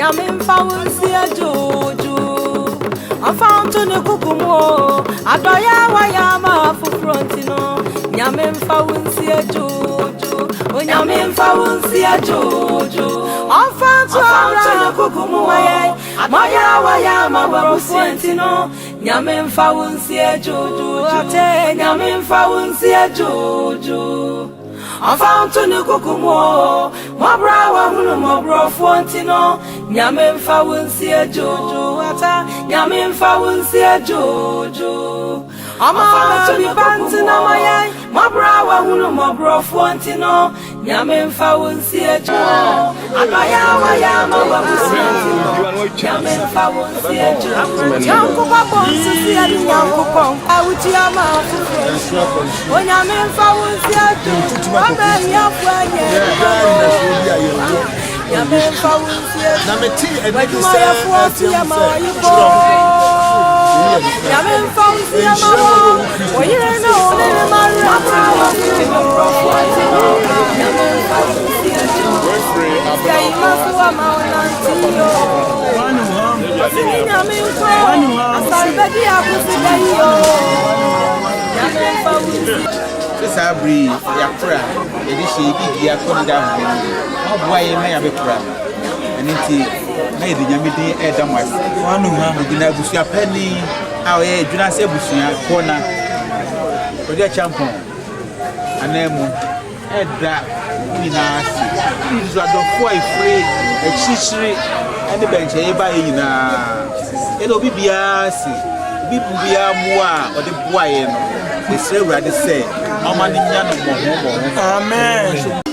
Yamin Fawunsia Jojo. I found to the Kukumo, Adaya Wayama for Frontino, Yamin Fawunsia Jojo, Yamin Fawunsia Jojo. I found to the Kukumo, Maya Wayama for Frontino, Yamin Fawunsia Jojo, Yamin Fawunsia Jojo. I found to the Kukumo, my brow, my bro, Fontino, Yamin Fawunsia Jojo, Yamin Fawunsia Jojo. I'm out to be panting on my brow, my bro, Fontino, Yamin Fawunsia Jojo. Abayama, Yamin Fawunsia Jojo. Yanko Papa, Yanko Pong, I would Yama, when Yamin Fawunsia Jojo. Yamin Fawunsia this abri yakra edishi bigi akonda oboy na yabekra eniti na edinyamidi edamas wanu ha mugina busua pani a oye dwuna se busua kona odia champion anemu eda minasi izu adofo ifre echichiri ene benche eba yina elo bibia si bibia moa ode boaye no the ready say mama ni nya no mo amen.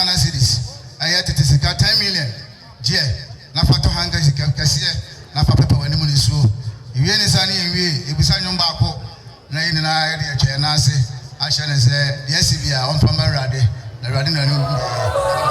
Ghana cedis. I had to take 10 million. Jay, Nafato Hanga, Cassia, Napa when you so. If you any sunny and we, if we sign on Bako, Nain and I, Chanasi, I shall say, yes, if you are on Pamarade, the Radina.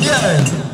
Yeah.